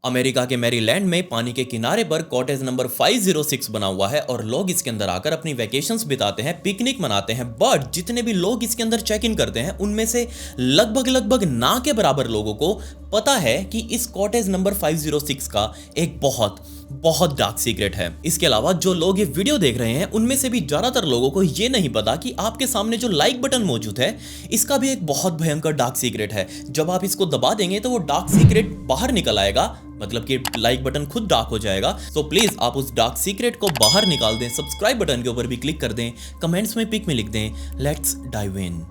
America के Maryland में पानी के किनारे पर कॉटेज नंबर 506 बना हुआ है और लोग इसके अंदर आकर अपनी वैकेशंस बिताते हैं, पिकनिक मनाते हैं। बट जितने भी लोग इसके अंदर चेक इन करते हैं उनमें से लगभग लगभग ना के बराबर लोगों को पता है कि इस कॉटेज नंबर 506 का एक बहुत बहुत डार्क सीक्रेट है। इसके अलावा जो लोग ये वीडियो देख रहे हैं उनमें से भी ज्यादातर लोगों को ये नहीं पता कि आपके सामने जो लाइक बटन मौजूद है इसका भी एक बहुत भयंकर डार्क सीक्रेट है। जब आप इसको दबा देंगे तो वो डार्क सीक्रेट बाहर निकल आएगा, मतलब कि लाइक बटन खुद डार्क हो जाएगा। तो प्लीज आप उस डार्क सीक्रेट को बाहर निकाल दें, सब्सक्राइब बटन के ऊपर भी क्लिक कर दें, कमेंट्स में पिक में लिख दें, लेट्स डाइव इन।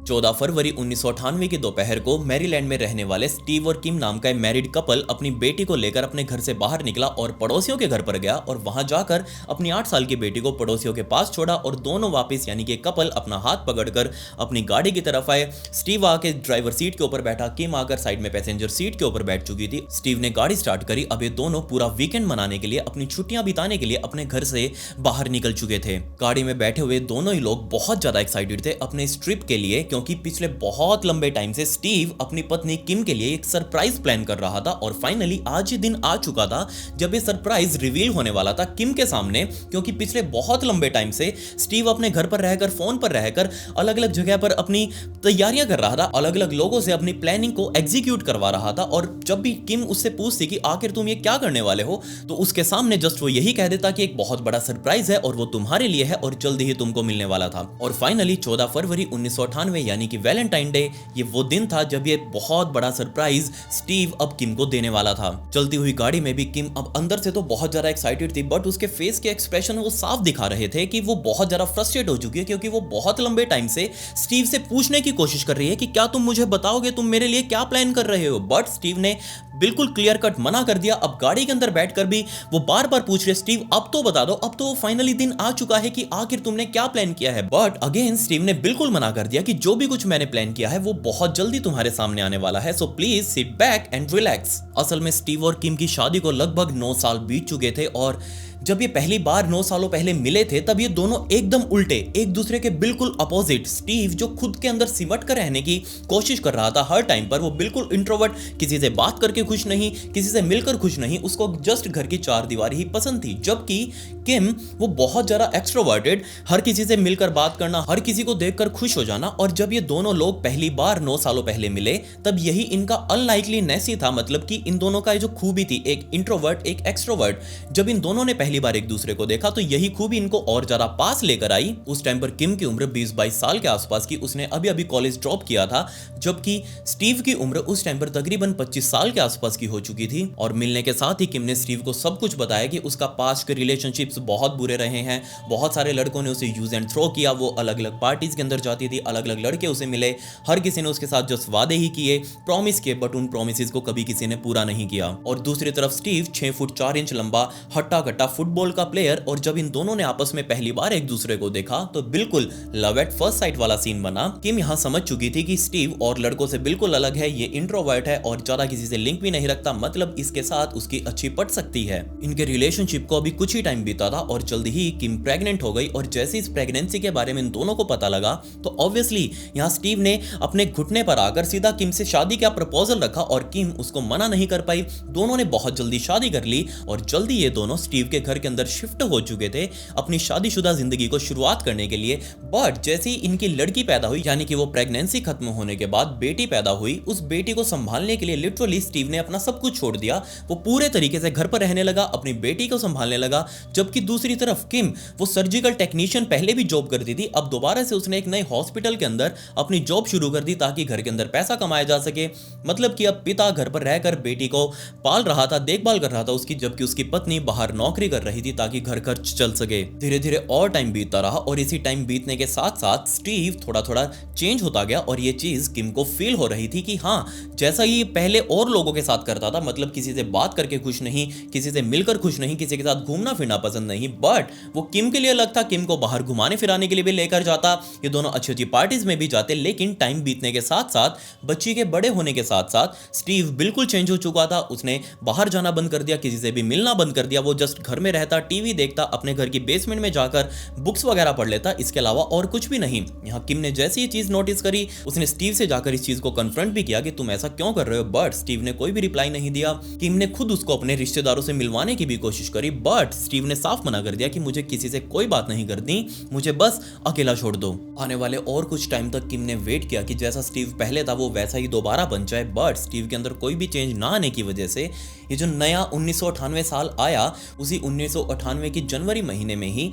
14 फरवरी 1998 की दोपहर को मैरीलैंड में रहने वाले स्टीव और किम नाम का एक मैरिड कपल अपनी बेटी को लेकर अपने घर से बाहर निकला और पड़ोसियों के घर पर गया और वहां जाकर अपनी 8 साल की बेटी को पड़ोसियों के पास छोड़ा और दोनों वापस यानी कि कपल अपना हाथ पकड़कर अपनी गाड़ी की तरफ आए। स्टीव आके ड्राइवर सीट के ऊपर बैठा, किम आकर साइड में पैसेंजर सीट के ऊपर बैठ चुकी थी। स्टीव ने गाड़ी स्टार्ट करी। अब ये दोनों पूरा वीकेंड मनाने के लिए, अपनी छुट्टियां बिताने के लिए अपने घर से बाहर निकल चुके थे। गाड़ी में बैठे हुए दोनों ही लोग बहुत ज्यादा एक्साइटेड थे अपने इस ट्रिप के लिए, क्योंकि पिछले बहुत लंबे टाइम से स्टीव अपनी पत्नी किम के लिए एक सरप्राइज प्लान कर रहा था और फाइनली आज ही दिन आ चुका था जब ये सरप्राइज रिवील होने वाला था किम के सामने। क्योंकि पिछले बहुत लंबे टाइम से स्टीव अपने घर पर रहकर, फोन पर रहकर अलग अलग जगह पर अपनी तैयारियां कर रहा था, अलग अलग लोगों से अपनी प्लानिंग को एग्जीक्यूट करवा रहा था। और जब भी किम उससे पूछती कि आखिर तुम ये क्या करने वाले हो, तो उसके सामने जस्ट वो यही कह देता कि एक बहुत बड़ा सरप्राइज है और वो तुम्हारे लिए है और जल्दी ही तुमको मिलने वाला था। और फाइनली 14 फरवरी 1998 यानी कि वैलेंटाइन डे, ये वो दिन था जब ये बहुत बड़ा सरप्राइज स्टीव अब किम को देने वाला था। चलती हुई गाड़ी में भी किम अब अंदर से तो बहुत ज्यादा एक्साइटेड थी, बट उसके फेस के एक्सप्रेशन वो साफ दिखा रहे थे कि वो बहुत ज्यादा फ्रस्ट्रेट हो चुकी है, क्योंकि वो बहुत लंबे टाइम से स्टीव से पूछने की कोशिश कर रही है कि क्या तुम मुझे बताओगे, तुम मेरे लिए क्या प्लान कर रहे हो। बट स्टीव ने बिल्कुल क्लियर कट मना कर दिया। अब गाड़ी के अंदर बैठकर भी वो बार बार पूछ रहे, स्टीव अब तो बता दो, अब तो फाइनली दिन आ चुका है कि आखिर तुमने क्या प्लान किया है। बट अगेन स्टीव ने बिल्कुल मना कर दिया कि जो भी कुछ मैंने प्लान किया है वो बहुत जल्दी तुम्हारे सामने आने वाला है, so please sit back and relax. असल में स्टीव और किम की शादी को लगभग 9 साल बीत चुके थे और जब ये पहली बार 9 सालों पहले मिले थे तब ये दोनों एकदम उल्टे, एक दूसरे के बिल्कुल अपोजिट। स्टीव जो खुद के अंदर सिमट कर रहने की कोशिश कर रहा था हर टाइम पर, वो बिल्कुल इंट्रोवर्ट, किसी से बात करके खुश नहीं, किसी से मिलकर खुश नहीं, उसको जस्ट घर की चार दीवारी ही पसंद थी। जबकि किम वो बहुत ज्यादा एक्सट्रोवर्टेड, हर किसी से मिलकर बात करना, हर किसी को देखकर खुश हो जाना। और जब ये दोनों लोग पहली बार 9 सालों पहले मिले तब यही इनका अनलाइकलीनेस ही था, मतलब कि इन दोनों का जो खूबी थी, एक इंट्रोवर्ट एक एक्सट्रोवर्ट, जब इन दोनों ने पहली बार एक दूसरे को देखा तो यही खूबी इनको और ज्यादा पास लेकर आई। उस टाइम पर किम की उम्र 20-22 साल के आसपास की, उसने अभी अभी कॉलेज ड्रॉप किया था, जबकि स्टीव की उम्र उस टाइम पर तकरीबन 25 साल के आसपास की हो चुकी थी। और मिलने के साथ ही किम ने स्टीव को सब कुछ बताया कि उसका पास्ट के रिलेशनशिप्स बहुत बुरे रहे हैं, बहुत सारे लड़कों ने उसे यूज एंड थ्रो किया, वो अलग अलग पार्टीज के अंदर जाती थी, अलग अलग लड़के उसे मिले, हर किसी ने उसके साथ जस्ट वादे ही किए, प्रॉमिस किए, बट उन प्रॉमिसेस को कभी किसी ने पूरा नहीं किया। और दूसरी तरफ स्टीव 6 फुट 4 इंच लंबा, हट्टा कट्टा फुटबॉल का प्लेयर। और जब इन दोनों ने आपस में पहली बार एक दूसरे को देखा तो बिल्कुल लव एट फर्स्ट साइट वाला सीन बना। किम यहां समझ चुकी थी कि स्टीव और लड़कों से बिल्कुल अलग है, ये इंट्रोवर्ट है और ज्यादा किसी से लिंक भी नहीं रखता, मतलब इसके साथ उसकी अच्छी पट सकती है। इनके रिलेशनशिप को अभी कुछ ही टाइम बीता था और जल्दी ही किम प्रेग्नेंट हो गई। और जैसे इस प्रेगनेंसी के बारे में इन दोनों को पता लगा तो ऑब्वियसली यहां स्टीव ने अपने घुटने पर आकर सीधा किम से शादी का प्रपोजल रखा और किम उसको मना नहीं कर पाई। दोनों ने बहुत जल्दी शादी कर ली और जल्दी ये दोनों स्टीव के घर के अंदर शिफ्ट हो चुके थे अपनी शादीशुदा जिंदगी को शुरुआत करने के लिए। बट जैसे ही इनकी लड़की पैदा हुई, यानी कि वो प्रेगनेंसी खत्म होने के बाद बेटी पैदा हुई, उस बेटी को संभालने के लिए लिटरली स्टीव ने अपना सब कुछ छोड़ दिया। वो पूरे तरीके से घर पर रहने लगा, अपनी बेटी को संभालने लगा। जबकि दूसरी तरफ किम वो सर्जिकल टेक्नीशियन पहले भी जॉब करती थी, अब दोबारा से उसने एक नए हॉस्पिटल के अंदर अपनी जॉब शुरू कर दी ताकि घर के अंदर पैसा कमाया जा सके। मतलब कि अब पिता घर पर रहकर बेटी को पाल रहा था, देखभाल कर रहा था उसकी, जबकि उसकी पत्नी बाहर नौकरी कर रही थी ताकि घर खर्च चल सके। धीरे धीरे और टाइम बीतता रहा और इसी टाइम बीतने के साथ साथ स्टीव थोड़ा थोड़ा चेंज होता गया और ये चीज किम को फील हो रही थी कि हाँ, जैसा ये पहले और लोगों के साथ करता था, मतलब किसी से बात करके खुश नहीं, किसी से मिलकर खुश नहीं, किसी के साथ घूमना फिरना पसंद नहीं, बट वो किम के लिए अलग था, किम को बाहर घुमाने फिराने के लिए भी लेकर जाता, ये दोनों अच्छी अच्छी पार्टीज में भी जाते। लेकिन टाइम बीतने के साथ साथ, बच्ची के बड़े होने के साथ साथ स्टीव बिल्कुल चेंज हो चुका था। उसने बाहर जाना बंद कर दिया, किसी से भी मिलना बंद कर दिया, वो जस्ट घर में रहता, टीवी देखता, अपने घर की बेसमेंट में जाकर बुक्स वगैरह पढ़ लेता, इसके अलावा और कुछ भी नहीं। यहाँ किम ने जैसी ये चीज नोटिस करी, उसने स्टीव से जाकर इस चीज को कन्फ्रंट भी किया कि तुम ऐसा क्यों कर रहे हो, बट स्टीव ने कोई भी रिप्लाई नहीं दिया। किम ने खुद उसको अपने रिश्तेदारों से मिलवाने की भी कोशिश करी, बट स्टीव ने साफ मना कर दिया कि मुझे किसी से कोई बात नहीं करनी, मुझे बस अकेला छोड़ दो। आने वाले और कुछ टाइम तक किम ने वेट किया कि जैसा स्टीव पहले था वो वैसा ही दोबारा बन जाए, बट स्टीव के अंदर कोई भी चेंज ना आने की वजह से ये जो नया 1998 साल आया, उसी 1998 की जनवरी महीने में ही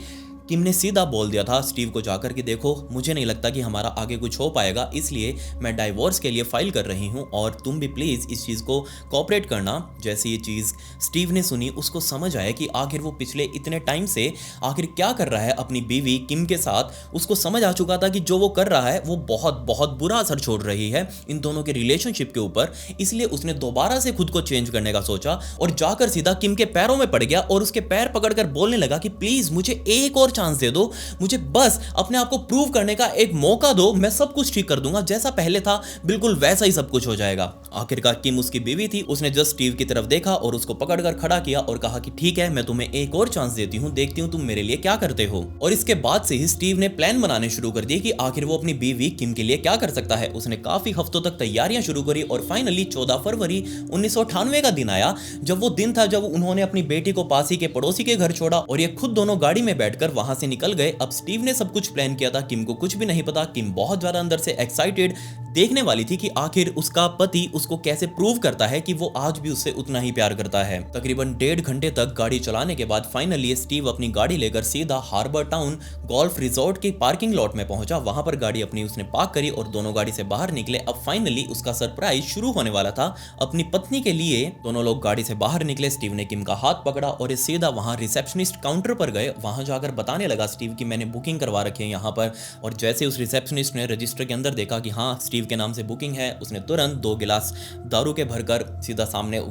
किम ने सीधा बोल दिया था स्टीव को जाकर कि देखो, मुझे नहीं लगता कि हमारा आगे कुछ हो पाएगा, इसलिए मैं डाइवोर्स के लिए फाइल कर रही हूँ और तुम भी प्लीज़ इस चीज़ को कोऑपरेट करना। जैसे ये चीज़ स्टीव ने सुनी, उसको समझ आया कि आखिर वो पिछले इतने टाइम से आखिर क्या कर रहा है अपनी बीवी किम के साथ। उसको समझ आ चुका था कि जो वो कर रहा है वो बहुत बहुत बुरा असर छोड़ रही है इन दोनों के रिलेशनशिप के ऊपर, इसलिए उसने दोबारा से खुद को चेंज करने का सोचा और जाकर सीधा किम के पैरों में पड़ गया और उसके पैर पकड़कर बोलने लगा कि प्लीज़ मुझे एक और चांस दे दो, मुझे बस अपने आप को प्रूव करने का एक मौका दो, मैं सब कुछ ठीक कर दूंगा, जैसा पहले था बिल्कुल वैसा ही सब कुछ हो जाएगा। आखिरकार किम उसकी बीवी थी, उसने जस्ट स्टीव की तरफ देखा और उसको पकड़कर खड़ा किया और कहा कि ठीक है, मैं तुम्हें एक और चांस देती हूँ, देखती हूँ तुम मेरे लिए क्या करते हो। और इसके बाद से ही स्टीव ने प्लान बनाने शुरू कर दिए कि आखिर वो अपनी बीवी किम के लिए क्या कर सकता है। उसने काफी हफ्तों तक तैयारियां शुरू करी और फाइनली 14 फरवरी 1998 का दिन आया, जब वो दिन था जब उन्होंने अपनी बेटी को पास ही के पड़ोसी के घर छोड़ा और ये खुद दोनों गाड़ी में बैठकर वहां से निकल गए। अब स्टीव ने सब कुछ प्लान किया था, किम को कुछ भी नहीं पता। किम बहुत ज्यादा अंदर से एक्साइटेड देखने वाली थी कि आखिर उसका पति उसको कैसे प्रूव करता है कि वो आज भी उससे उतना ही प्यार करता है। तकरीबन 1.5 घंटे तक गाड़ी चलाने के बाद फाइनली स्टीव अपनी गाड़ी लेकर सीधा हार्बर टाउन गोल्फ रिजॉर्ट की पार्किंग लॉट में पहुंचा। वहां पर गाड़ी अपनी उसने पार्क करी और दोनों गाड़ी से बाहर निकले। अब फाइनली उसका सरप्राइज शुरू होने वाला था अपनी पत्नी के लिए। दोनों लोग गाड़ी से बाहर निकले, स्टीव ने किम का हाथ पकड़ा और ये सीधा वहां रिसेप्शनिस्ट काउंटर पर गए। वहां जाकर बताने लगा स्टीव की मैंने बुकिंग करवा रखी है यहाँ पर। और जैसे उस रिसेप्शनिस्ट ने रजिस्टर के अंदर देखा कि हाँ स्टीव के नाम से बुकिंग है, उसने तुरंत 2 गिलास दारू के भरकर सीधा सामने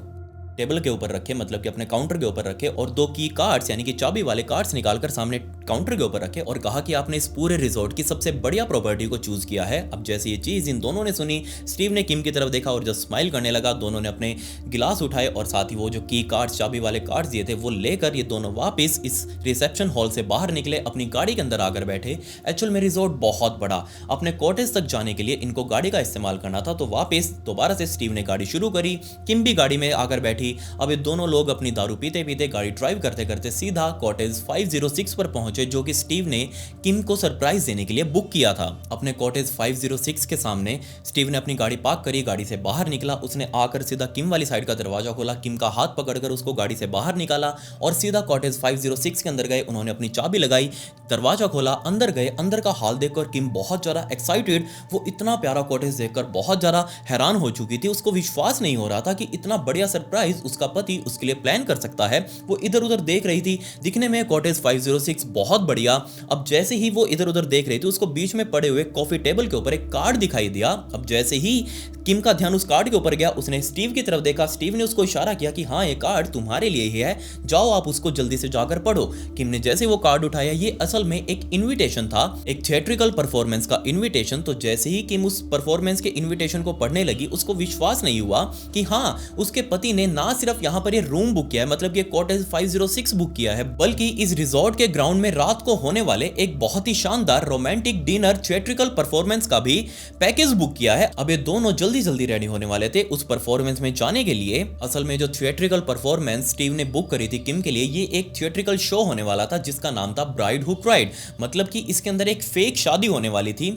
टेबल के ऊपर रखे, मतलब कि अपने काउंटर के ऊपर रखे, और 2 की कार्ड्स यानी कि चाबी वाले कार्ड्स निकालकर सामने काउंटर के ऊपर रखे और कहा कि आपने इस पूरे रिजॉर्ट की सबसे बढ़िया प्रॉपर्टी को चूज किया है। अब जैसे ये चीज इन दोनों ने सुनी, स्टीव ने किम की तरफ देखा और जब स्माइल करने लगा, दोनों ने अपने गिलास उठाए और साथ ही वो जो की कार्ड्स चाबी वाले कार्ड्स दिए थे वो लेकर ये दोनों वापस इस रिसेप्शन हॉल से बाहर निकले, अपनी गाड़ी के अंदर आकर बैठे। एक्चुअल में रिजॉर्ट बहुत बड़ा, अपने कॉटेज तक जाने के लिए इनको गाड़ी का इस्तेमाल करना था, तो वापस दोबारा से स्टीव ने गाड़ी शुरू करी, किम भी गाड़ी में आकर बैठी। अब ये दोनों लोग अपनी दारू पीते पीते गाड़ी ड्राइव करते करते सीधा कॉटेज 506 पर पहुंचे, जो कि स्टीव ने किम को सरप्राइज देने के लिए बुक किया था। अपने कॉटेज 506 के सामने स्टीव ने अपनी गाड़ी पार्क करी, गाड़ी से बाहर निकला, उसने आकर सीधा किम वाली साइड का दरवाजा खोला, किम का हाथ पकड़कर उसको गाड़ी से बाहर निकाला और सीधा कॉटेज 506 के अंदर गए। उन्होंने अपनी चाबी लगाई, दरवाजा खोला, अंदर गए। अंदर का हाल देखकर किम बहुत ज्यादा एक्साइटेड, वो इतना प्यारा कॉटेज देखकर बहुत ज्यादा हैरान हो चुकी थी। उसको विश्वास नहीं हो रहा था कि इतना बढ़िया सरप्राइज उसका पति उसके लिए प्लान कर सकता है। वो इधर उधर देख रही थी, दिखने में कॉटेज 506 बहुत बढ़िया। अब जैसे ही वो इधर उधर देख रही थी, उसको बीच में पड़े हुए कॉफी टेबल के ऊपर एक कार्ड दिखाई दिया। अब जैसे ही किम का ध्यान उस कार्ड के ऊपर गया, उसने स्टीव की तरफ देखा, स्टीव ने उसको इशारा किया कि हाँ ये कार्ड तुम्हारे लिए ही है, जाओ आप उसको जल्दी से जाकर पढ़ो। किम ने जैसे वो कार्ड उठाया, ये असल में एक इनविटेशन था, एक थिएट्रिकल परफॉर्मेंस का इनविटेशन। तो जैसे ही किम उस परफॉर्मेंस के इनविटेशन को पढ़ने लगी, उसको विश्वास नहीं हुआ कि हाँ उसके पति ने ना सिर्फ यहाँ पर ये रूम बुक किया है, मतलब ये कॉटेज 506 बुक किया है, बल्कि इस रिजॉर्ट के ग्राउंड में रात को होने वाले एक बहुत ही शानदार रोमांटिक डिनर थिएट्रिकल परफॉर्मेंस का भी पैकेज बुक किया है। अब ये दोनों जल्दी रेडी होने वाले थे उस परफॉर्मेंस में जाने के लिए। असल में जो थिएट्रिकल परफॉर्मेंस स्टीव ने बुक करी थी किम के लिए, ये एक थिएट्रिकल शो होने वाला था जिसका नाम था ब्राइड हू क्राइड, मतलब कि इसके अंदर एक फेक शादी होने वाली थी,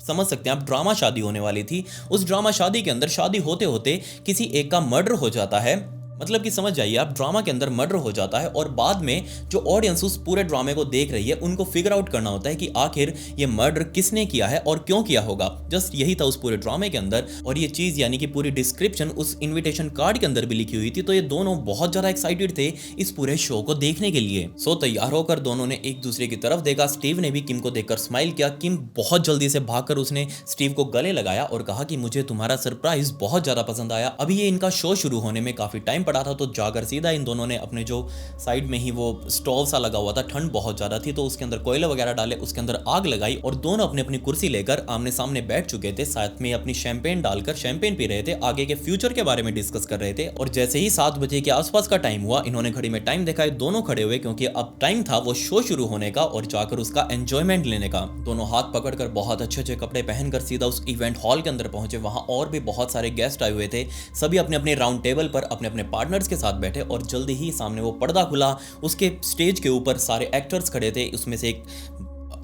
समझ सकते हैं आप, ड्रामा शादी होने वाली थी। उस ड्रामा शादी के अंदर शादी होते होते किसी एक का मर्डर हो जाता है, मतलब कि समझ जाइए आप, ड्रामा के अंदर मर्डर हो जाता है और बाद में जो ऑडियंस उस पूरे ड्रामे को देख रही है उनको फिगर आउट करना होता है कि आखिर ये मर्डर किसने किया है और क्यों किया होगा। जस्ट यही था उस पूरे ड्रामे के अंदर, और ये चीज यानी कि पूरी डिस्क्रिप्शन उस इन्विटेशन कार्ड के अंदर भी लिखी हुई थी। तो ये दोनों बहुत ज्यादा एक्साइटेड थे इस पूरे शो को देखने के लिए। सो तैयार होकर दोनों ने एक दूसरे की तरफ देखा, स्टीव ने भी किम को देखकर स्माइल किया। किम बहुत जल्दी से भागकर उसने स्टीव को गले लगाया और कहा कि मुझे तुम्हारा सरप्राइज बहुत ज्यादा पसंद आया। अभी ये इनका शो शुरू होने में काफी टाइम पड़ा था, तो जाकर सीधा इन दोनों ने अपने जो साइड में ही वो स्टोव सा लगा हुआ था, ठंड बहुत ज़्यादा थी तो उसके अंदर कोयले वगैरह डाले, उसके अंदर आग लगाई और दोनों अपनी अपनी कुर्सी लेकर आमने सामने बैठ चुके थे। साथ में अपनी शैंपेन डालकर शैंपेन पी रहे थे, आगे के फ्यूचर के बारे में डिस्कस कर रहे थे। और जैसे ही 7 बजे के आसपास का टाइम हुआ, इन्होंने घड़ी में टाइम देखा, दोनों खड़े हुए क्योंकि अब टाइम था वो शो शुरू होने का और जाकर उसका एंजॉयमेंट लेने का। दोनों हाथ पकड़कर बहुत अच्छे अच्छे कपड़े पहनकर सीधा उस इवेंट हॉल के अंदर पहुंचे। वहां और भी बहुत सारे गेस्ट आए हुए थे, सभी अपने अपने राउंड टेबल पर अपने अपने पार्टनर्स के साथ बैठे और जल्दी ही सामने वो पर्दा खुला। उसके स्टेज के ऊपर सारे एक्टर्स खड़े थे। उसमें से एक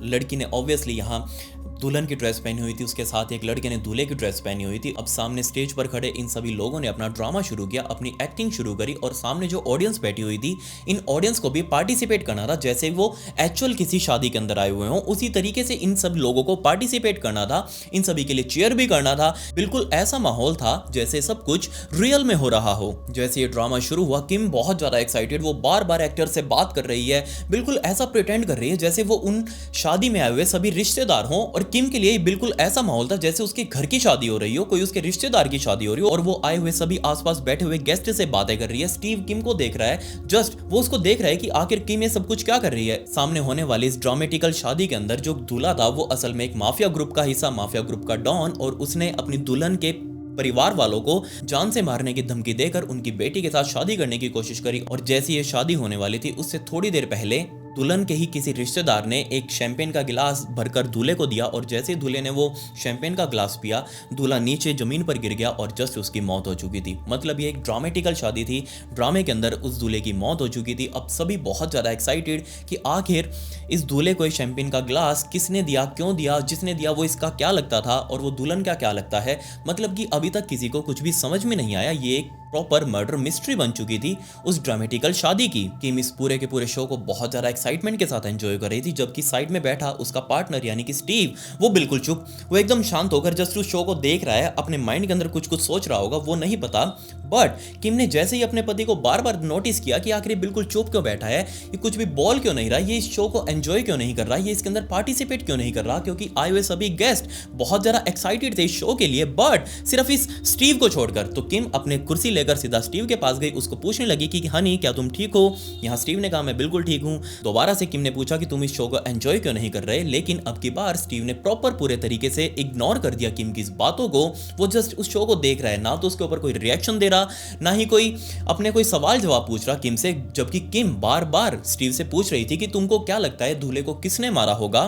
लड़की ने ऑब्वियसली यहाँ दुल्हन की ड्रेस पहनी हुई थी, उसके साथ एक लड़के ने दूल्हे की ड्रेस पहनी हुई थी। अब सामने स्टेज पर खड़े इन सभी लोगों ने अपना ड्रामा शुरू किया, अपनी एक्टिंग शुरू करी और सामने जो ऑडियंस बैठी हुई थी, इन ऑडियंस को भी पार्टिसिपेट करना था जैसे वो एक्चुअल किसी शादी के अंदर आए हुए हों। उसी तरीके से इन सब लोगों को पार्टिसिपेट करना था, इन सभी के लिए चीयर भी करना था। बिल्कुल ऐसा माहौल था जैसे सब कुछ रियल में हो रहा हो। जैसे ये ड्रामा शुरू हुआ, किम बहुत ज्यादा एक्साइटेड, वो बार बार एक्टर से बात कर रही है, बिल्कुल ऐसा प्रिटेंड कर रही है जैसे वो उन शादी में आए हुए सभी रिश्तेदार हों। और किम के लिए बिल्कुल ऐसा माहौल था जैसे उसके घर की शादी हो रही हो, कोई उसके रिश्तेदार की शादी हो रही हो और वो आए हुए सभी आसपास बैठे हुए गेस्ट से बातें कर रही है। स्टीव किम को देख रहा है, जस्ट वो उसको देख रहा है कि आखिर किम ये सब कुछ क्या कर रही है। सामने होने वाली इस ड्रामेटिकल शादी के अंदर जो दूल्हा था वो असल में एक माफिया ग्रुप का हिस्सा, माफिया ग्रुप का डॉन, और उसने अपनी दुल्हन के परिवार वालों को जान से मारने की धमकी देकर उनकी बेटी के साथ शादी करने की कोशिश करी। और जैसी ये शादी होने वाली थी उससे थोड़ी देर पहले दुल्हन के ही किसी रिश्तेदार ने एक शैंपेन का गिलास भरकर दूल्हे को दिया और जैसे ही दूल्हे ने वो शैंपेन का गिलास पिया, दूल्हा नीचे जमीन पर गिर गया और जस्ट उसकी मौत हो चुकी थी। मतलब ये एक ड्रामेटिकल शादी थी, ड्रामे के अंदर उस दूल्हे की मौत हो चुकी थी। अब सभी बहुत ज़्यादा एक्साइटेड कि आखिर इस दूल्हे को शैंपेन का गिलास किसने दिया, क्यों दिया, जिसने दिया वो इसका क्या लगता था और वो दुल्हन का क्या लगता है। मतलब कि अभी तक किसी को कुछ भी समझ में नहीं आया। ये एक प्रॉपर मर्डर मिस्ट्री बन चुकी थी उस ड्रामेटिकल शादी की। किम इस पूरे के पूरे शो को बहुत ज़्यादा एक्साइटमेंट के साथ एंजॉय कर रही थी, जबकि साइड में बैठा उसका पार्टनर यानी कि स्टीव, वो बिल्कुल चुप, वो एकदम शांत होकर जस्ट उस शो को देख रहा है। अपने माइंड के अंदर कुछ कुछ सोच रहा होगा, वो नहीं पता। बट किम ने जैसे ही अपने पति को बार बार नोटिस किया कि आखिर बिल्कुल चुप क्यों बैठा है, ये कुछ भी बोल क्यों नहीं रहा, ये इस शो को एंजॉय क्यों नहीं कर रहा, ये इसके अंदर पार्टिसिपेट क्यों नहीं कर रहा, क्योंकि आए हुए सभी गेस्ट बहुत ज़्यादा एक्साइटेड थे इस शो के लिए, बट सिर्फ इस स्टीव को छोड़कर। तो किम अपने कुर्सी लेकर सीधा स्टीव के पास गई, उसको पूछने लगी कि हनी क्या तुम ठीक हो। यहाँ स्टीव ने कहा मैं बिल्कुल ठीक हूँ। दोबारा से किम ने पूछा कि तुम इस शो को एंजॉय क्यों नहीं कर रहे, लेकिन अब की बार स्टीव ने प्रॉपर पूरे तरीके से इग्नोर कर दिया किम की इस बातों को। वो जस्ट उस शो को देख रहा है, ना तो उसके ऊपर कोई रिएक्शन दे रहा, ना ही कोई अपने कोई सवाल जवाब पूछ रहा किम से, जबकि किम बार बार स्टीव से पूछ रही थी कि तुमको क्या लगता है दूल्हे को किसने मारा होगा।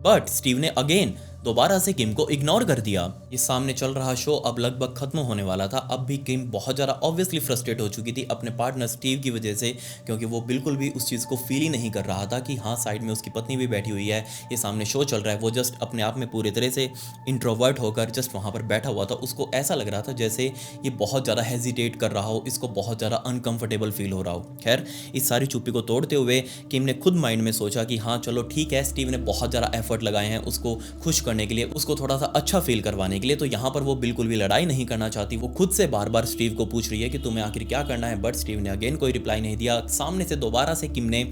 बट स्टीव ने अगेन दोबारा से किम को इग्नोर कर दिया। ये सामने चल रहा शो अब लगभग खत्म होने वाला था। अब भी किम बहुत ज़्यादा ऑब्वियसली फ्रस्ट्रेट हो चुकी थी अपने पार्टनर स्टीव की वजह से, क्योंकि वो बिल्कुल भी उस चीज़ को फील ही नहीं कर रहा था कि हाँ साइड में उसकी पत्नी भी बैठी हुई है, ये सामने शो चल रहा है। वो जस्ट अपने आप में पूरी तरह से इंट्रोवर्ट होकर जस्ट वहाँ पर बैठा हुआ था। उसको ऐसा लग रहा था जैसे ये बहुत ज़्यादा हेजिटेट कर रहा हो, इसको बहुत ज़्यादा अनकंफर्टेबल फील हो रहा हो। खैर इस सारी चुप्पी को तोड़ते हुए किम ने खुद माइंड में सोचा कि हाँ चलो ठीक है, स्टीव ने बहुत ज़्यादा एफर्ट लगाए हैं उसको खुश करने के लिए, उसको थोड़ा सा अच्छा फील करवाने के लिए, तो यहाँ पर वो बिल्कुल भी लड़ाई नहीं करना चाहती। वो खुद से बार बार स्टीव को पूछ रही है कि तुम्हें आखिर क्या करना है, बट स्टीव ने अगेन कोई रिप्लाई नहीं दिया। सामने से दोबारा से किम ने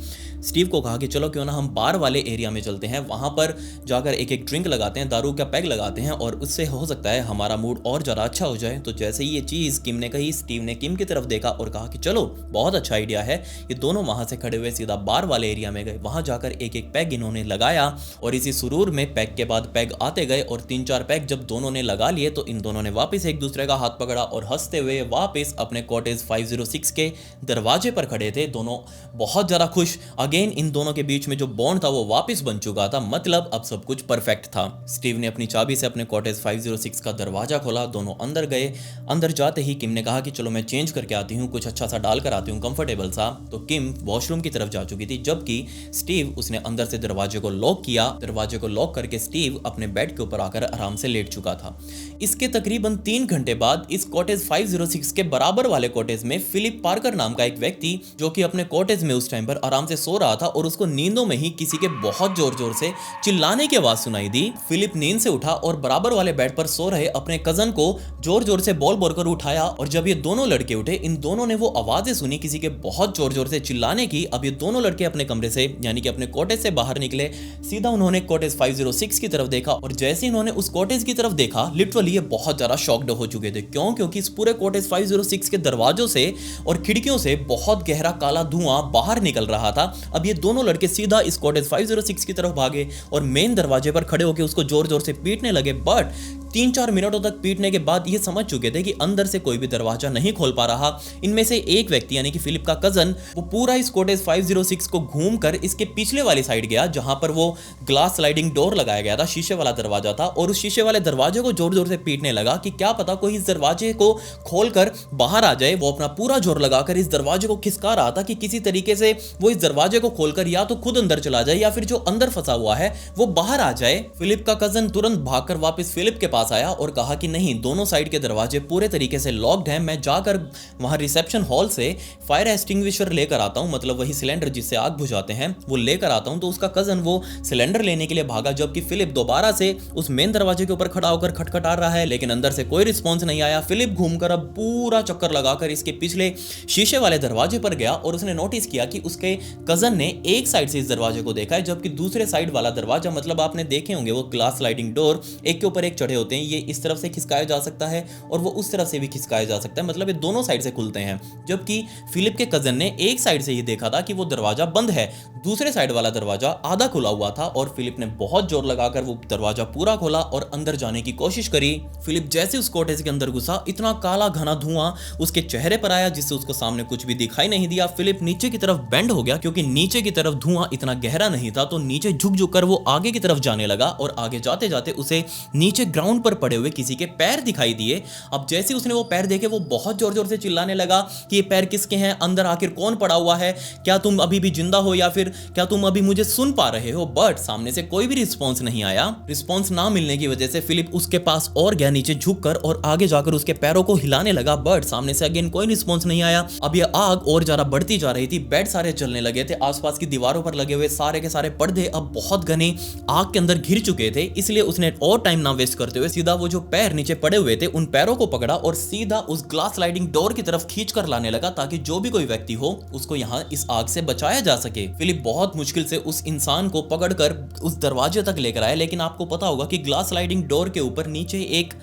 स्टीव को कहा कि चलो क्यों ना हम बार वाले एरिया में चलते हैं, वहाँ पर जाकर एक एक ड्रिंक लगाते हैं, दारू का पैग लगाते हैं और उससे हो सकता है हमारा मूड और ज़्यादा अच्छा हो जाए। तो जैसे ही ये चीज़ किम ने कही, स्टीव ने किम की तरफ देखा और कहा कि चलो बहुत अच्छा आइडिया है। ये दोनों वहाँ से खड़े हुए सीधा बार वाले एरिया में गए, वहाँ जाकर एक एक पैग इन्होंने लगाया और इसी सुरूर में पैग के बाद पैग आते गए और 3-4 पैग जब दोनों ने लगा लिए तो इन दोनों ने वापस एक दूसरे का हाथ पकड़ा और हंसते हुए वापस अपने कॉटेज 506 के दरवाजे पर खड़े थे। दोनों बहुत ज़्यादा खुश। अगेन इन दोनों के बीच में जो बॉन्ड था वो वापस बन चुका था, मतलब अब सब कुछ परफेक्ट था। स्टीव ने अपनी चाबी से अपने कॉटेज 506 का दरवाजा खोला, दोनों अंदर गए। अंदर जाते ही किम ने कहा कि चलो मैं चेंज करके आती हूँ, कुछ अच्छा सा डाल कर आती हूँ कंफर्टेबल सा। तो किम वॉशरूम की तरफ जा चुकी थी, जबकि स्टीव उसने अंदर से दरवाजे को लॉक किया। दरवाजे को लॉक करके स्टीव अपने बेड के ऊपर आकर आराम से लेट चुका था। इसके तकरीबन 3 घंटे बाद इस कॉटेज 506 के बराबर वाले कॉटेज में फिलिप पार्कर नाम का एक व्यक्ति, जो कि अपने कॉटेज में उस टाइम पर आराम से सो रहा था और उसको नींदों में ही किसी के बहुत जोर जोर से चिल्लाने की आवाज सुनाई दी। फिलिप नींद से उठा और बराबर वाले बेड पर सो रहे अपने कजन को जोर जोर से बोल बोलकर उठाया। और जब ये दोनों लड़के उठे, इन दोनों ने वो आवाजें सुनी किसी के बहुत जोर जोर से चिल्लाने की। अब ये दोनों लड़के अपने कमरे से यानी कि अपने कॉटेज से बाहर निकले, सीधा उन्होंने कॉटेज 506 की तरफ देखा देखा और जैसे इन्होंने उस कॉटेज की तरफ देखा, लिटरली ये बहुत ज़्यादा शॉक्ड हो चुके थे। क्यों? क्योंकि इस पूरे कॉटेज 506 के दरवाजों से और खिड़कियों से बहुत गहरा काला धुआं बाहर निकल रहा था। अब ये दोनों लड़के सीधा इस कॉटेज 506 की तरफ भागे और मेन दरवाजे पर खड़े होकर उसको जोर जोर से पीटने लगे। बट 3-4 मिनटों तक पीटने के बाद ये समझ चुके थे कि अंदर से कोई भी दरवाजा नहीं खोल पा रहा। इनमें से एक व्यक्ति यानी कि फिलिप का कजन, वो पूरा इस कॉटेज 506 को घूमकर इसके पिछले वाली साइड गया जहां पर वो ग्लास स्लाइडिंग डोर लगाया गया था, शीशे वाला दरवाजा था, और उस शीशे वाले दरवाजे को जोर जोर से पीटने लगा कि क्या पता कोई इस दरवाजे को खोलकर बाहर आ जाए। वो अपना पूरा जोर लगाकर इस दरवाजे को खिसका रहा था कि किसी तरीके से वो इस दरवाजे को खोलकर या तो खुद अंदर चला जाए या फिर जो अंदर फंसा हुआ है वो बाहर आ जाए। फिलिप का कजन तुरंत भागकर वापस फिलिप के पास आया और कहा कि नहीं, दोनों साइड के दरवाजे पूरे तरीके से लॉक्ड हैं, मैं जाकर वहां रिसेप्शन हॉल से फायर एक्सटिंग्विशर लेकर आता हूं, मतलब वही सिलेंडर जिससे आग बुझाते हैं वो लेकर आता हूं। तो उसका कजन वो सिलेंडर लेने के लिए भागा, जबकि फिलिप दोबारा से उस मेन दरवाजे के ऊपर खड़ा होकर खटखटा रहा है, लेकिन अंदर से कोई रिस्पॉन्स नहीं आया। फिलिप घूमकर अब पूरा चक्कर लगाकर इसके पिछले शीशे वाले दरवाजे पर गया और उसने नोटिस किया कि उसके कजन ने एक साइड से इस दरवाजे को देखा है, जबकि दूसरे साइड वाला दरवाजा, मतलब आपने देखे होंगे वो ग्लास स्लाइडिंग डोर एक के ऊपर एक चढ़े होते हैं, ये इस तरफ से खिसकाया जा सकता है और वो उस तरफ से भी खिसकाया जा सकता है, मतलब ये दोनों साइड से खुलते हैं। जबकि फिलिप के कजन ने एक साइड से ये देखा था कि वो दरवाजा बंद है, दूसरे साइड वाला दरवाजा आधा खुला हुआ था और फिलिप ने बहुत जोर लगाकर वो दरवाजा पूरा खोला और अंदर जाने की कोशिश करी। फिलिप जैसे उस कॉटेज के अंदर घुसा, इतना काला घना धुआं उसके चेहरे पर आया जिससे उसको सामने कुछ भी दिखाई नहीं दिया। फिलिप नीचे की तरफ बेंड हो गया क्योंकि नीचे की तरफ धुआं इतना गहरा नहीं था, तो नीचे झुक झुक कर वो आगे की तरफ जाने लगा और आगे जाते जाते उसे नीचे ग्राउंड पर पड़े हुए किसी के पैर दिखाई दिए। अब जैसे उसने वो पैर देखे, वो बहुत जोर जोर से चिल्लाने लगा कि ये पैर किसके हैं, अंदर आखिर कौन पड़ा हुआ है, क्या तुम अभी भी जिंदा हो या फिर क्या तुम अभी मुझे सुन पा रहे हो। बट सामने से कोई भी रिस्पॉन्स नहीं आया। रिस्पॉन्स ना मिलने की वजह से फिलिप उसके पास और गया नीचे झुककर और आगे जाकर उसके पैरों को हिलाने लगा, बट सामने से अगेन कोई रिस्पॉन्स नहीं आया। अब ये आग और ज्यादा बढ़ती जा रही थी, बेड सारे जलने लगे थे, आसपास की दीवारों पर लगे हुए सारे के सारे पर्दे अब बहुत घने आग के अंदर घिर चुके थे। इसलिए उसने और टाइम ना वेस्ट करते हुए सीधा वो जो पैर नीचे पड़े हुए थे उन पैरों को पकड़ा और सीधा उस ग्लास स्लाइडिंग डोर की तरफ खींच कर लाने लगा ताकि जो भी कोई व्यक्ति हो उसको यहाँ इस आग से बचाया जा सके। फिलिप बहुत मुश्किल से उस इंसान को पकड़कर उस दरवाजे तक लेकर आया, लेकिन आपको पता होगा कि ग्लास स्लाइडिंग डोर के ऊपर नीचे एक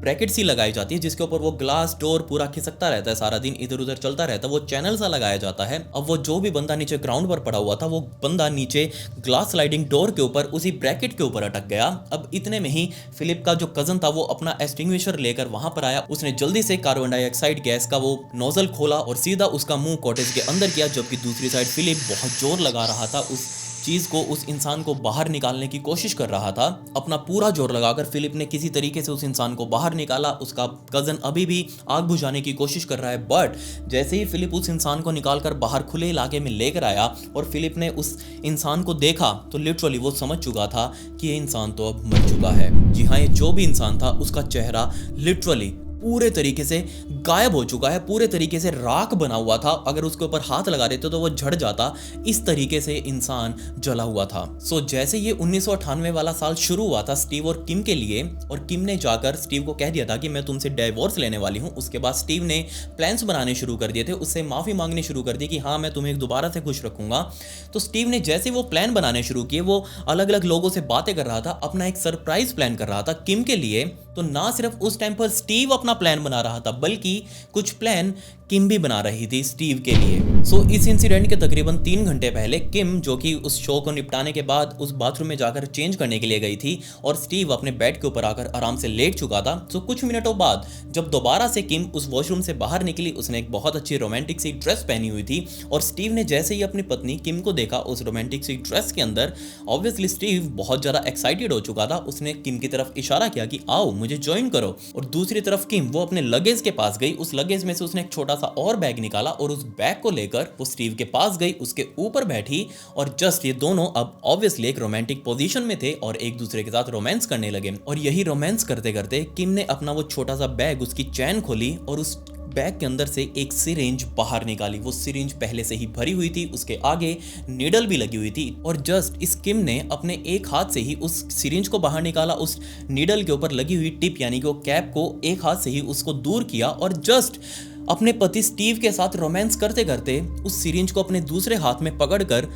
ब्रैकेट सी लगाई जाती है जिसके ऊपर वो ग्लास डोर पूरा खिसकता रहता है, सारा दिन इधर उधर चलता रहता है, वो चैनल सा लगाया जाता है। अब वो जो भी बंदा नीचे ग्राउंड पर पड़ा हुआ था वो बंदा नीचे ग्लास स्लाइडिंग डोर के ऊपर उसी ब्रैकेट के ऊपर अटक गया। अब इतने में ही फिलिप का जो कजन था वो अपना एक्सटिंग्विशर लेकर वहां पर आया। उसने जल्दी से कार्बन डाइऑक्साइड गैस का वो नोजल खोला और सीधा उसका मुंह कॉटेज के अंदर किया, जबकि दूसरी साइड फिलिप बहुत जोर लगा रहा था उस चीज को, उस इंसान को बाहर निकालने की कोशिश कर रहा था। अपना पूरा जोर लगाकर फिलिप ने किसी तरीके से उस इंसान को बाहर निकाला। उसका कजन अभी भी आग बुझाने की कोशिश कर रहा है, बट जैसे ही फिलिप उस इंसान को निकालकर बाहर खुले इलाके में लेकर आया और फिलिप ने उस इंसान को देखा तो लिटरली वो समझ चुका था कि ये इंसान तो अब मर चुका है। जी हाँ, ये जो भी इंसान था उसका चेहरा लिटरली पूरे तरीके से गायब हो चुका है, पूरे तरीके से राख बना हुआ था। अगर उसके ऊपर हाथ लगा देते तो वो झड़ जाता, इस तरीके से इंसान जला हुआ था। सो जैसे ये 1998 वाला साल शुरू हुआ था स्टीव और किम के लिए, और किम ने जाकर स्टीव को कह दिया था कि मैं तुमसे डिवोर्स लेने वाली हूँ। उसके बाद स्टीव ने प्लान्स बनाने शुरू कर दिए थे, उससे माफ़ी मांगनी शुरू कर दी कि हाँ मैं तुम्हें दोबारा से खुश रखूंगा। तो स्टीव ने जैसे वो प्लान बनाने शुरू किए, वो अलग अलग लोगों से बातें कर रहा था, अपना एक सरप्राइज प्लान कर रहा था किम के लिए। तो ना सिर्फ उस टाइम पर स्टीव अपना प्लान बना रहा था, बल्कि कुछ प्लान किम भी बना रही थी स्टीव के लिए। सो इस इंसिडेंट के तकरीबन 3 घंटे पहले किम, जो कि उस शो को निपटाने के बाद उस बाथरूम में जाकर चेंज करने के लिए गई थी, और स्टीव अपने बेड के ऊपर आकर आराम से लेट चुका था। सो कुछ मिनटों बाद जब दोबारा से किम उस वॉशरूम से बाहर निकली, उसने एक बहुत अच्छी रोमांटिक सी ड्रेस पहनी हुई थी, और स्टीव ने जैसे ही अपनी पत्नी किम को देखा उस रोमांटिक सी ड्रेस के अंदर, ऑब्वियसली स्टीव बहुत ज़्यादा एक्साइटेड हो चुका था। उसने किम की तरफ इशारा किया कि आओ मुझे ज्वाइन करो, और दूसरी तरफ किम वो अपने लगेज के पास गई। उस लगेज में से उसने एक छोटा सा और बैग निकाला और उस बैग को लेकर वो स्टीव के पास गई, उसके ऊपर बैठी, और जस्ट ये दोनों अब ऑब्वियसली एक रोमांटिक पोजीशन में थे और एक दूसरे के साथ रोमांस करने लगे। और यही रोमांस करते करते किम ने अपना वो छोटा सा बैग, उसकी चैन खोली और उस बैग के अंदर से एक सिरिंज बाहर निकाली। वो सिरिंज पहले से ही भरी हुई थी, उसके आगे नीडल भी लगी हुई थी, और जस्ट इस किम ने अपने एक हाथ से ही उस सिरिंज को बाहर निकाला, उस नीडल के ऊपर लगी हुई टिप यानी कि वो कैप को एक हाथ से ही उसको दूर किया, और जस्ट अपने पति स्टीव के साथ रोमांस करते करते उस सिरिंज को अपने दूसरे हाथ में पकड़कर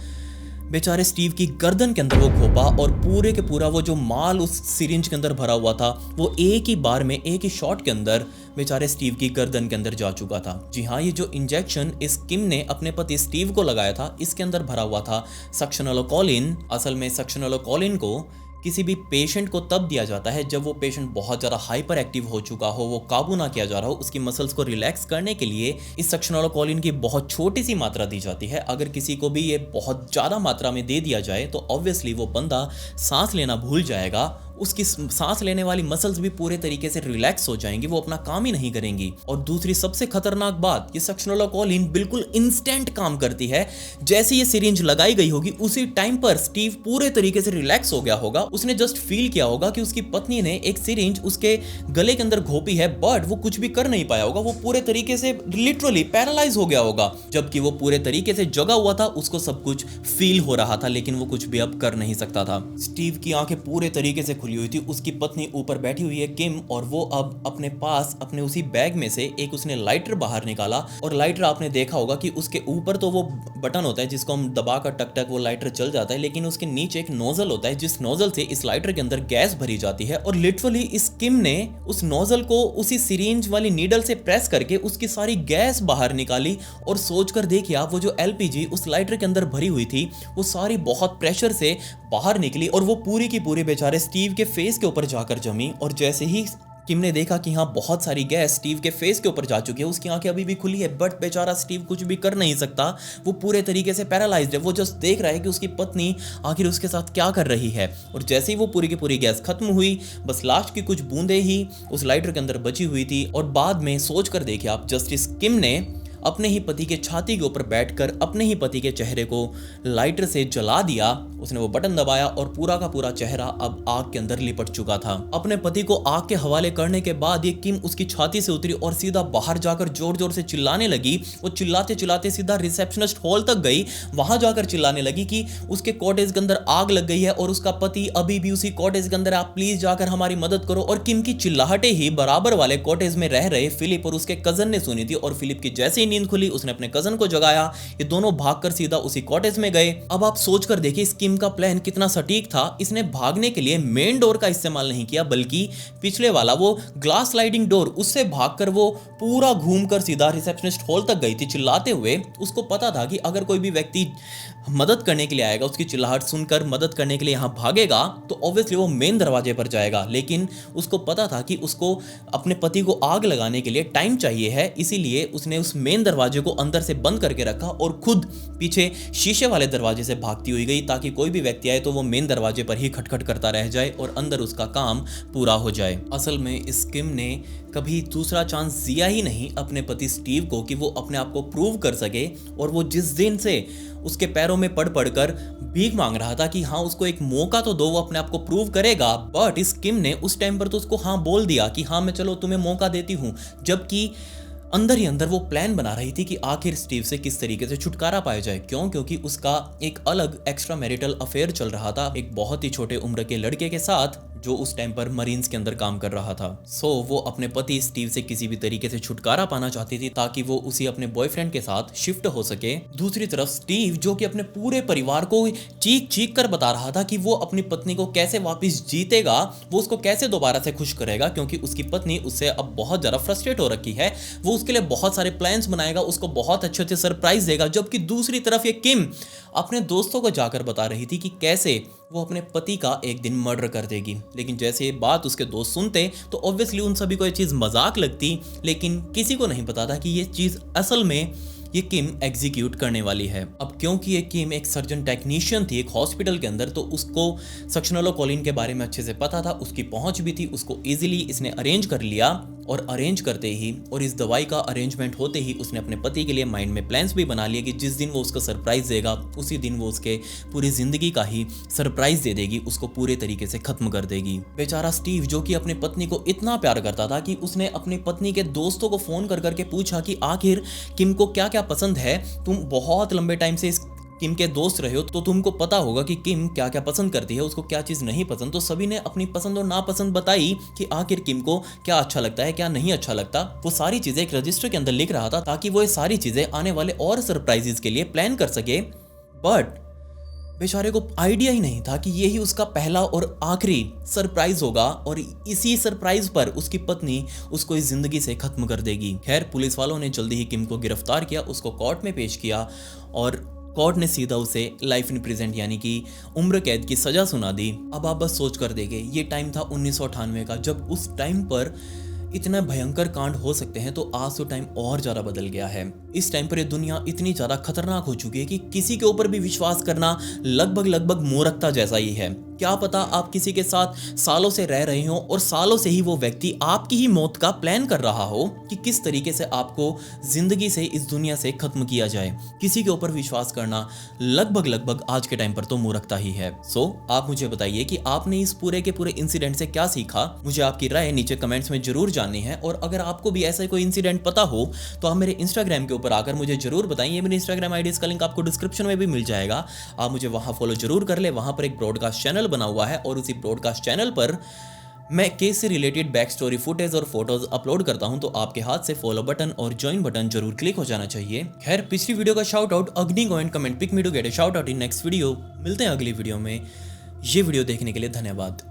बेचारे स्टीव की गर्दन के अंदर वो घोपा और पूरे के पूरा वो जो माल उस सिरिंज के अंदर भरा हुआ था वो एक ही बार में, एक ही शॉट के अंदर बेचारे स्टीव की गर्दन के अंदर जा चुका था। जी हाँ, ये जो इंजेक्शन इस किम ने अपने पति स्टीव को लगाया था, इसके अंदर भरा हुआ था सक्शनलोकोलिन। असल में सक्शनलोकोलिन को किसी भी पेशेंट को तब दिया जाता है जब वो पेशेंट बहुत ज़्यादा हाइपर एक्टिव हो चुका हो, वो काबू ना किया जा रहा हो, उसकी मसल्स को रिलैक्स करने के लिए इस सक्शनलोकोलिन की बहुत छोटी सी मात्रा दी जाती है। अगर किसी को भी ये बहुत ज़्यादा मात्रा में दे दिया जाए तो ऑब्वियसली वो बंदा सांस लेना भूल जाएगा, उसकी सांस लेने वाली मसल्स भी पूरे तरीके से रिलैक्स हो जाएंगी, वो अपना काम ही नहीं करेंगी। और दूसरी सबसे खतरनाक बात, ये सक्शनलोकोलिन बिल्कुल इंस्टेंट काम करती है। जैसे ये सिरिंज लगाई गई होगी उसी टाइम पर स्टीव पूरे तरीके से रिलैक्स हो गया होगा। उसने जस्ट फील किया होगा कि उसकी पत्नी ने एक सिरिंज उसके गले के अंदर घोपी है, बट वो कुछ भी कर नहीं पाया होगा। वो पूरे तरीके से लिटरली पैरालाइज हो गया होगा, जबकि वो पूरे तरीके से जगा हुआ था, उसको सब कुछ फील हो रहा था, लेकिन वो कुछ भी अब कर नहीं सकता था। स्टीव की आंखें पूरे तरीके से खुली हुई थी, उसकी पत्नी ऊपर बैठी हुई है किम, और वो अब अपने पास अपने उसी बैग में से एक उसने लाइटर बाहर निकाला। और लाइटर आपने देखा होगा कि उसके ऊपर तो वो बटन होता है जिसको हम दबाकर टक टक वो लाइटर चल जाता है, लेकिन उसके नीचे एक नोजल होता है जिस नोजल से इस लाइटर के अंदर गैस भरी जाती है। और लिटरली इस किम ने उस नोजल को उसी सिरिंज वाली नीडल से प्रेस करके उसकी सारी गैस बाहर निकाली। और सोचकर देखिए आप, वो जो एलपीजी उस लाइटर के अंदर भरी हुई थी वो सारी बहुत प्रेशर से बाहर निकली और वो पूरी की पूरी बेचारे स्टीव के फेस के ऊपर जाकर जमी। और जैसे ही किम ने देखा कि हाँ बहुत सारी गैस स्टीव के फेस के ऊपर जा चुकी है, उसकी आंखें अभी भी खुली है, बट बेचारा स्टीव कुछ भी कर नहीं सकता, वो पूरे तरीके से पैरालाइज्ड है। वो जस्ट देख रहा है कि उसकी पत्नी आखिर उसके साथ क्या कर रही है। और जैसे ही वो पूरी की पूरी गैस खत्म हुई, बस लास्ट की कुछ बूंदें ही उस लाइटर के अंदर बची हुई थी। और बाद में सोच कर देखिए आप, जस्टिस किम ने अपने ही पति के छाती के ऊपर बैठकर अपने ही पति के चेहरे को लाइटर से जला दिया। उसने वो बटन दबाया और पूरा का पूरा चेहरा अब आग के अंदर लिपट चुका था। अपने पति को आग के हवाले करने के बाद ये किम उसकी छाती से उतरी और सीधा बाहर जाकर जोर जोर से चिल्लाने लगी। वो चिल्लाते चिल्लाते सीधा रिसेप्शनिस्ट हॉल तक गई, वहां जाकर चिल्लाने लगी कि उसके कॉटेज के अंदर आग लग गई है और उसका पति अभी भी उसी कॉटेज के अंदर, आप प्लीज जाकर हमारी मदद करो। और किम की चिल्लाहटें ही बराबर वाले कॉटेज में रह रहे फिलिप और उसके कजन ने सुनी थी। और फिलिप की जैसे ही नींद खुली, उसने अपने कजन को जगाया, ये दोनों भागकर सीधा उसी कॉटेज में गए। अब आप सोचकर देखिए इस किम का प्लान कितना सटीक था। इसने भागने के लिए मेन डोर का इस्तेमाल नहीं किया, बल्कि पिछले वाला वो ग्लास स्लाइडिंग डोर, उससे भागकर वो पूरा घूमकर सीधा रिसेप्शनिस्ट हॉल तक गई थी चिल्लाते हुए। उसको पता था कि अगर कोई भी व्यक्ति मदद करने के लिए आएगा, उसकी चिल्लाहट सुनकर मदद करने के लिए यहाँ भागेगा, तो ऑब्वियसली वो मेन दरवाजे पर जाएगा। लेकिन उसको पता था कि उसको अपने पति को आग लगाने के लिए टाइम चाहिए है, इसीलिए उसने उस मेन दरवाजे को अंदर से बंद करके रखा और खुद पीछे शीशे वाले दरवाजे से भागती हुई गई, ताकि कोई भी व्यक्ति आए तो वो मेन दरवाजे पर ही खटखट करता रह जाए और अंदर उसका काम पूरा हो जाए। असल में इस किम ने कभी दूसरा चांस दिया ही नहीं अपने पति स्टीव को कि वो अपने आप को प्रूव कर सके। और वो जिस दिन से उसके पैरों में पड़ पड़कर भीख मांग रहा था कि हाँ उसको एक मौका तो दो, वो अपने आप को प्रूव करेगा, बट इस किम ने उस टाइम पर तो उसको हाँ बोल दिया कि हाँ मैं चलो तुम्हें मौका देती हूँ, जबकि अंदर ही अंदर वो प्लान बना रही थी कि आखिर स्टीव से किस तरीके से छुटकारा पाया जाए। क्यों? क्योंकि उसका एक अलग एक्स्ट्रा मैरिटल अफेयर चल रहा था एक बहुत ही छोटे उम्र के लड़के के साथ, जो उस टाइम पर मरीन्स के अंदर काम कर रहा था। सो वो अपने पति स्टीव से किसी भी तरीके से छुटकारा पाना चाहती थी ताकि वो उसी अपने बॉयफ्रेंड के साथ शिफ्ट हो सके। दूसरी तरफ स्टीव, जो कि अपने पूरे परिवार को चीख चीख कर बता रहा था कि वो अपनी पत्नी को कैसे वापस जीतेगा, वो उसको कैसे दोबारा से खुश करेगा, क्योंकि उसकी पत्नी उससे अब बहुत ज्यादा फ्रस्ट्रेट हो रखी है। वो उसके लिए बहुत सारे प्लान्स बनाएगा, उसको बहुत अच्छे अच्छे सरप्राइज देगा। जबकि दूसरी तरफ ये किम अपने दोस्तों को जाकर बता रही थी कि कैसे वो अपने पति का एक दिन मर्डर कर देगी। लेकिन जैसे ये बात उसके दोस्त सुनते तो ऑब्वियसली उन सभी को ये चीज़ मजाक लगती, लेकिन किसी को नहीं पता था कि ये चीज़ असल में ये किम एग्जीक्यूट करने वाली है। अब क्योंकि ये किम एक सर्जन टेक्नीशियन थी एक हॉस्पिटल के अंदर, तो उसको सक्शनलोकोलिन के बारे में अच्छे से पता था, उसकी पहुंच भी थी, उसको इजीली इसने अरेंज कर लिया। और अरेंज करते ही और इस दवाई का अरेंजमेंट होते ही उसने अपने पति के लिए माइंड में प्लान्स भी बना लिए कि जिस दिन वो उसको सरप्राइज देगा उसी दिन वो उसके पूरी जिंदगी का ही सरप्राइज दे देगी, उसको पूरे तरीके से खत्म कर देगी। बेचारा स्टीव, जो कि अपनी पत्नी को इतना प्यार करता था कि उसने अपनी पत्नी के दोस्तों को फोन कर करके पूछा कि आखिर किम को क्या क्या पसंद है। तुम बहुत लंबे टाइम से इस किम के दोस्त रहे हो तो तुमको पता होगा कि किम क्या क्या पसंद करती है, उसको क्या चीज़ नहीं पसंद। तो सभी ने अपनी पसंद और नापसंद बताई कि आखिर किम को क्या अच्छा लगता है क्या नहीं अच्छा लगता। वो सारी चीज़ें एक रजिस्टर के अंदर लिख रहा था ताकि वो ये सारी चीज़ें आने वाले और सरप्राइजेस के लिए प्लान कर सके। बट बेचारे को आइडिया ही नहीं था कि यही उसका पहला और आखिरी सरप्राइज होगा और इसी सरप्राइज पर उसकी पत्नी उसको इस जिंदगी से खत्म कर देगी। खैर, पुलिस वालों ने जल्दी ही किम को गिरफ्तार किया, उसको कोर्ट में पेश किया और कोर्ट ने सीधा उसे लाइफ इन प्रिजेंट यानी कि उम्र कैद की सजा सुना दी। अब आप बस सोच कर देखे, ये टाइम था 1998 का, जब उस टाइम पर इतना भयंकर कांड हो सकते हैं, तो आज तो टाइम और ज़्यादा बदल गया है। इस टाइम पर ये दुनिया इतनी ज़्यादा खतरनाक हो चुकी है कि किसी के ऊपर भी विश्वास करना लगभग मूर्खता जैसा ही है। क्या पता आप किसी के साथ सालों से रह रहे हो और सालों से ही वो व्यक्ति आपकी ही मौत का प्लान कर रहा हो कि किस तरीके से आपको जिंदगी से, इस दुनिया से खत्म किया जाए। किसी के ऊपर विश्वास करना लगभग आज के टाइम पर तो मूर्खता ही है। सो आप मुझे बताइए कि आपने इस पूरे के पूरे इंसिडेंट से क्या सीखा। मुझे आपकी राय नीचे कमेंट्स में जरूर जाननी है, और अगर आपको भी ऐसा कोई इंसिडेंट पता हो तो आप मेरे इंस्टाग्राम के ऊपर आकर मुझे जरूर बताइए। मेरे इंस्टाग्राम आईडी का लिंक आपको डिस्क्रिप्शन में भी मिल जाएगा, आप मुझे वहां फॉलो जरूर कर ले। वहां पर एक ब्रॉडकास्ट चैनल बना हुआ है और उसी ब्रॉडकास्ट चैनल पर मैं केस से रिलेटेड बैक स्टोरी फुटेज और फोटोज अपलोड करता हूं, तो आपके हाथ से फॉलो बटन और ज्वाइन बटन जरूर क्लिक हो जाना चाहिए। खैर, पिछली वीडियो का shout out Agni go and comment pick me to get a shout out in next video. मिलते हैं अगली वीडियो में। ये वीडियो देखने के लिए धन्यवाद।